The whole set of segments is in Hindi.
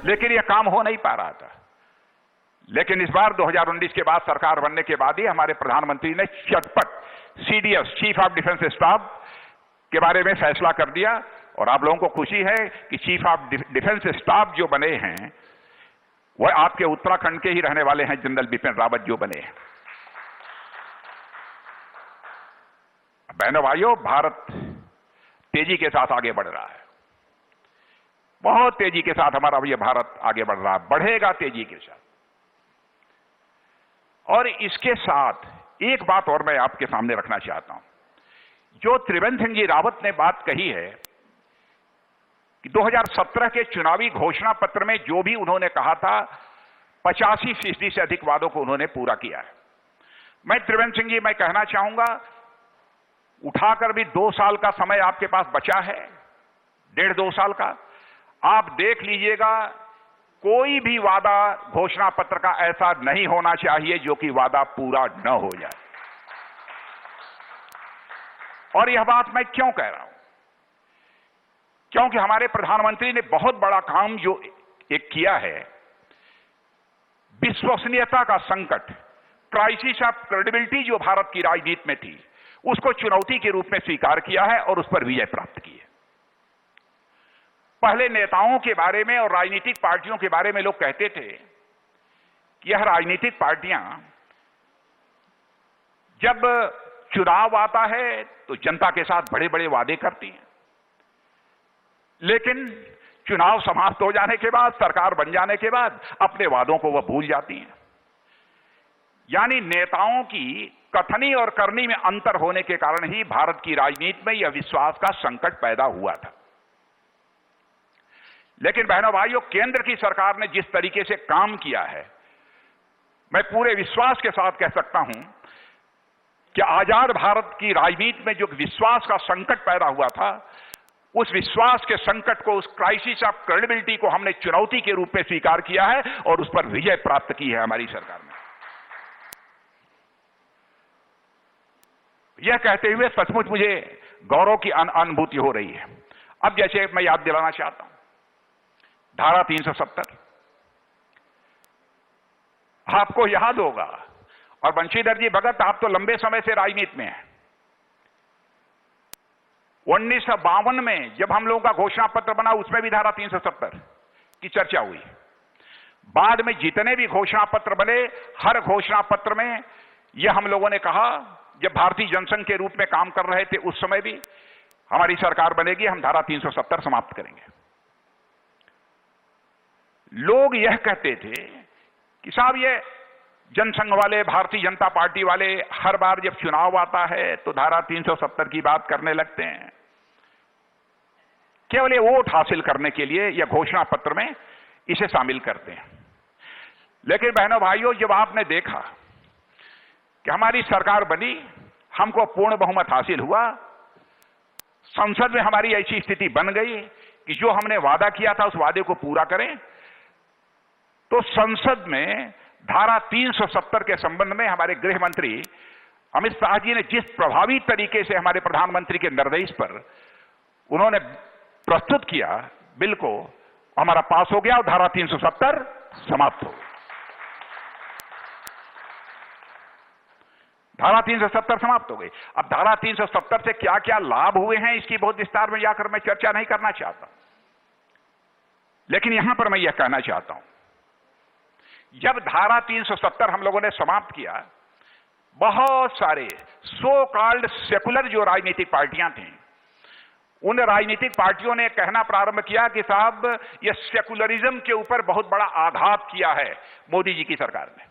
लेकिन यह काम हो नहीं पा रहा था। लेकिन इस बार 2019 के बाद सरकार बनने के बाद ही हमारे प्रधानमंत्री ने चटपट CDS, chief of defence staff के बारे में फैसला कर दिया। और आप लोगों को खुशी है कि चीफ ऑफ डिफेंस स्टाफ जो बने हैं वह आपके उत्तराखंड के ही रहने वाले हैं, जनरल बिपिन रावत जो बने हैं। बहनों भाइयों, भारत तेजी के साथ आगे बढ़ रहा है, बहुत तेजी के साथ हमारा ये भारत आगे बढ़ रहा है, बढ़ेगा तेजी के साथ। और इसके साथ एक बात और मैं आपके सामने रखना चाहता हूं। जो त्रिवेंद्र सिंह जी रावत ने बात कही है कि 2017 के चुनावी घोषणा पत्र में जो भी उन्होंने कहा था 85% से अधिक वादों को उन्होंने पूरा किया है। मैं त्रिवेंद्र सिंह जी, मैं कहना चाहूंगा, उठाकर भी 2 साल का समय आपके पास बचा है, 1.5-2 साल का, आप देख लीजिएगा, कोई भी वादा घोषणा पत्र का ऐसा नहीं होना चाहिए जो कि वादा पूरा न हो जाए। और यह बात मैं क्यों कह रहा हूं? क्योंकि हमारे प्रधानमंत्री ने बहुत बड़ा काम जो एक किया है, विश्वसनीयता का संकट, क्राइसिस ऑफ क्रेडिबिलिटी जो भारत की राजनीति में थी, उसको चुनौती के रूप में स्वीकार किया है और उस पर विजय प्राप्त की है। पहले नेताओं के बारे में और राजनीतिक पार्टियों के बारे में लोग कहते थे कि यह राजनीतिक पार्टियां जब चुनाव आता है तो जनता के साथ बड़े बड़े वादे करती हैं, लेकिन चुनाव समाप्त हो जाने के बाद, सरकार बन जाने के बाद अपने वादों को वह भूल जाती हैं। यानी नेताओं की कथनी और करनी में अंतर होने के कारण ही भारत की राजनीति में यह विश्वास का संकट पैदा हुआ था। लेकिन बहनों भाइयों, केंद्र की सरकार ने जिस तरीके से काम किया है, मैं पूरे विश्वास के साथ कह सकता हूं कि आजाद भारत की राजनीति में जो विश्वास का संकट पैदा हुआ था, उस विश्वास के संकट को, उस क्राइसिस ऑफ क्रेडिबिलिटी को हमने चुनौती के रूप में स्वीकार किया है और उस पर विजय प्राप्त की है हमारी सरकार ने। यह कहते हुए सचमुच मुझे गौरव की अनुभूति हो रही है। अब जैसे मैं याद दिलाना चाहता हूं, धारा 370 आपको याद होगा, और बंशीधर जी भगत, आप तो लंबे समय से राजनीति में हैं। 1952 में जब हम लोगों का घोषणा पत्र बना, उसमें भी धारा 370 की चर्चा हुई। बाद में जितने भी घोषणा पत्र बने, हर घोषणा पत्र में यह हम लोगों ने कहा, जब भारतीय जनसंघ के रूप में काम कर रहे थे उस समय भी, हमारी सरकार बनेगी, हम धारा 370 समाप्त करेंगे। लोग यह कहते थे कि साहब ये जनसंघ वाले, भारतीय जनता पार्टी वाले हर बार जब चुनाव आता है तो धारा 370 की बात करने लगते हैं, केवल ये वोट हासिल करने के लिए या घोषणा पत्र में इसे शामिल करते हैं। लेकिन बहनों भाइयों, जब आपने देखा कि हमारी सरकार बनी, हमको पूर्ण बहुमत हासिल हुआ, संसद में हमारी ऐसी स्थिति बन गई कि जो हमने वादा किया था उस वादे को पूरा करें, तो संसद में धारा 370 के संबंध में हमारे गृह मंत्री अमित शाह जी ने जिस प्रभावी तरीके से हमारे प्रधानमंत्री के निर्देश पर उन्होंने प्रस्तुत किया, बिल को हमारा पास हो गया और धारा 370 समाप्त हो गई। धारा 370 समाप्त हो गई। अब धारा 370 से क्या क्या लाभ हुए हैं, इसकी बहुत विस्तार में जाकर मैं चर्चा नहीं करना चाहता, लेकिन यहां पर मैं यह कहना चाहता हूं, जब धारा 370 हम लोगों ने समाप्त किया, बहुत सारे सो कॉल्ड सेकुलर जो राजनीतिक पार्टियां थीं, उन राजनीतिक पार्टियों ने कहना प्रारंभ किया कि साहब यह सेकुलरिज्म के ऊपर बहुत बड़ा आघात किया है मोदी जी की सरकार ने।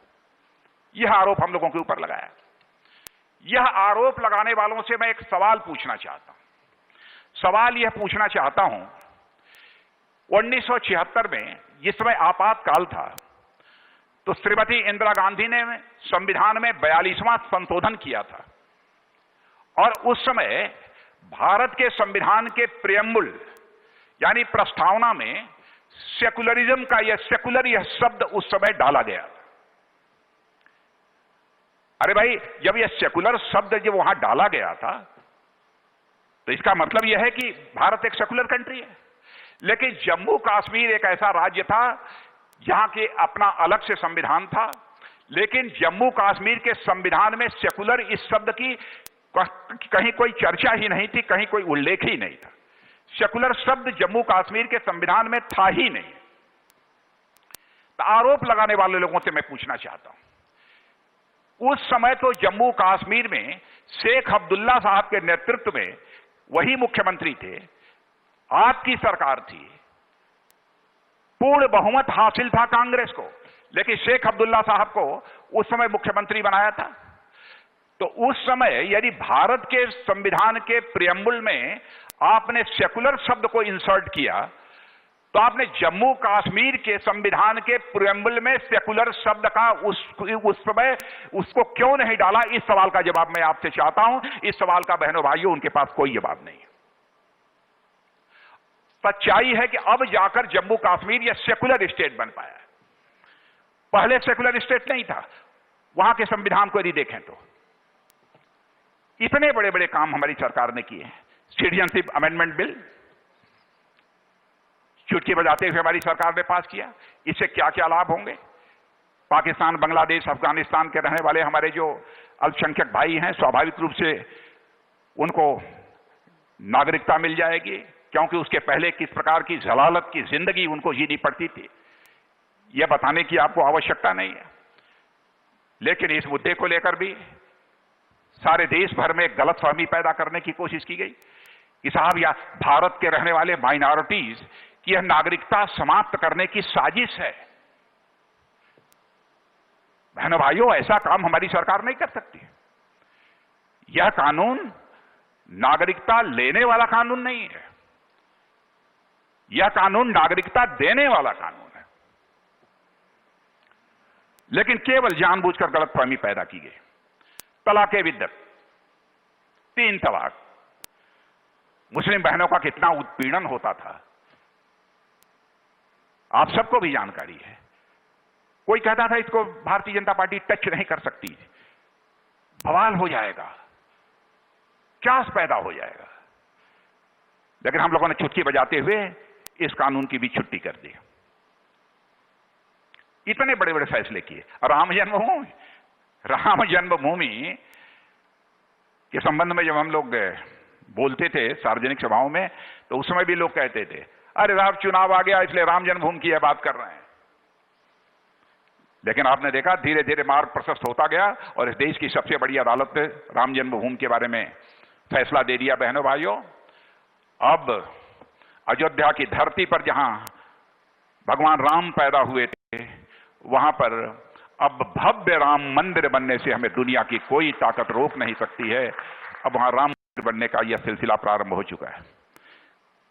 यह आरोप हम लोगों के ऊपर लगाया। यह आरोप लगाने वालों से मैं एक सवाल पूछना चाहता हूं। सवाल यह पूछना चाहता हूं, 1976 में जिस समय आपातकाल था, तो श्रीमती इंदिरा गांधी ने संविधान में 42वां संशोधन किया था, और उस समय भारत के संविधान के प्रियम्बुल यानी प्रस्तावना में सेकुलरिज्म का यह शब्द उस समय डाला गया था। अरे भाई, जब यह सेकुलर शब्द जब वहां डाला गया था, तो इसका मतलब यह है कि भारत एक सेकुलर कंट्री है। लेकिन जम्मू कश्मीर एक ऐसा राज्य था जहां के अपना अलग से संविधान था, लेकिन जम्मू कश्मीर के संविधान में सेकुलर इस शब्द की कहीं कोई चर्चा ही नहीं थी, कहीं कोई उल्लेख ही नहीं था। सेकुलर शब्द जम्मू कश्मीर के संविधान में था ही नहीं। तो आरोप लगाने वाले लोगों से मैं पूछना चाहता हूं, उस समय तो जम्मू कश्मीर में शेख अब्दुल्ला साहब के नेतृत्व में वही मुख्यमंत्री थे, आपकी सरकार थी, पूर्ण बहुमत हासिल था कांग्रेस को, लेकिन शेख अब्दुल्ला साहब को उस समय मुख्यमंत्री बनाया था। तो उस समय यदि भारत के संविधान के प्रियम्बल में आपने सेकुलर शब्द को इंसर्ट किया, तो आपने जम्मू कश्मीर के संविधान के प्रियम्बल में सेकुलर शब्द का उस समय उसको क्यों नहीं डाला? इस सवाल का जवाब मैं आपसे चाहता हूं। इस सवाल का बहनों भाइयों उनके पास कोई जवाब नहीं है। सच्चाई है कि अब जाकर जम्मू कश्मीर यह सेकुलर स्टेट बन पाया है, पहले सेकुलर स्टेट नहीं था। वहां के संविधान को यदि देखें तो इतने बड़े बड़े काम हमारी सरकार ने किए हैं। सिटीजनशिप अमेंडमेंट बिल चुटकी बजाते हुए हमारी सरकार ने पास किया। इससे क्या क्या लाभ होंगे? पाकिस्तान, बांग्लादेश, अफगानिस्तान के रहने वाले हमारे जो अल्पसंख्यक भाई हैं, स्वाभाविक रूप से उनको नागरिकता मिल जाएगी, क्योंकि उसके पहले किस प्रकार की जलालत की जिंदगी उनको जीनी पड़ती थी, यह बताने की आपको आवश्यकता नहीं है। लेकिन इस मुद्दे को लेकर भी सारे देश भर में गलतफहमी पैदा करने की कोशिश की गई कि साहब या भारत के रहने वाले माइनॉरिटीज की यह नागरिकता समाप्त करने की साजिश है। बहनों भाइयों, ऐसा काम हमारी सरकार नहीं कर सकती। यह कानून नागरिकता लेने वाला कानून नहीं है, यह कानून नागरिकता देने वाला कानून है। लेकिन केवल जानबूझकर गलतफहमी पैदा की गई। तलाके बिद्दत, 3 तलाक, मुस्लिम बहनों का कितना उत्पीड़न होता था आप सबको भी जानकारी है। कोई कहता था इसको भारतीय जनता पार्टी टच नहीं कर सकती, बवाल हो जाएगा, क्या पैदा हो जाएगा। लेकिन हम लोगों ने चुटकी बजाते हुए इस कानून की भी छुट्टी कर दी। इतने बड़े बड़े फैसले किए। राम जन्मभूमि के संबंध में जब हम लोग बोलते थे सार्वजनिक सभाओं में, तो उस समय भी लोग कहते थे अरे राम चुनाव आ गया इसलिए राम जन्मभूमि की बात कर रहे हैं। लेकिन आपने देखा धीरे धीरे मार्ग प्रशस्त होता गया और इस देश की सबसे बड़ी अदालत ने राम जन्मभूमि के बारे में फैसला दे दिया। बहनों भाइयों, अब अयोध्या की धरती पर जहां भगवान राम पैदा हुए थे, वहां पर अब भव्य राम मंदिर बनने से हमें दुनिया की कोई ताकत रोक नहीं सकती है। अब वहां राम मंदिर बनने का यह सिलसिला प्रारंभ हो चुका है।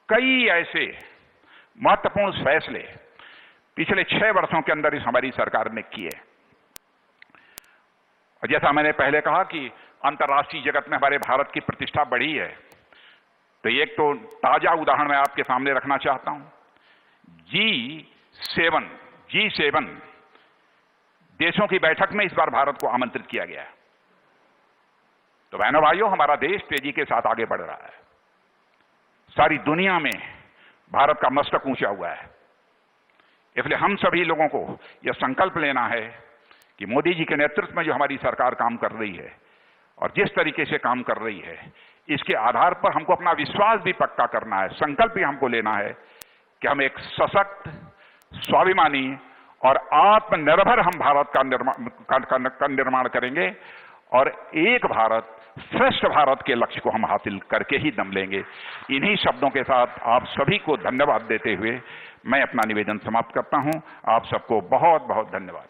कई ऐसे महत्वपूर्ण फैसले पिछले 6 वर्षों के अंदर इस हमारी सरकार ने किए। और जैसा मैंने पहले कहा कि अंतर्राष्ट्रीय जगत में हमारे भारत की प्रतिष्ठा बढ़ी है, तो एक तो ताजा उदाहरण मैं आपके सामने रखना चाहता हूं। G7 देशों की बैठक में इस बार भारत को आमंत्रित किया गया है। तो बहनों भाइयों, हमारा देश तेजी के साथ आगे बढ़ रहा है। सारी दुनिया में भारत का मस्तक ऊंचा हुआ है। इसलिए हम सभी लोगों को यह संकल्प लेना है कि मोदी जी के नेतृत्व में जो हमारी सरकार काम कर रही है और जिस तरीके से काम कर रही है, इसके आधार पर हमको अपना विश्वास भी पक्का करना है। संकल्प भी हमको लेना है कि हम एक सशक्त, स्वाभिमानी और आत्मनिर्भर हम भारत का निर्माण करेंगे और एक भारत, श्रेष्ठ भारत के लक्ष्य को हम हासिल करके ही दम लेंगे। इन्हीं शब्दों के साथ आप सभी को धन्यवाद देते हुए मैं अपना निवेदन समाप्त करता हूं। आप सबको बहुत बहुत धन्यवाद।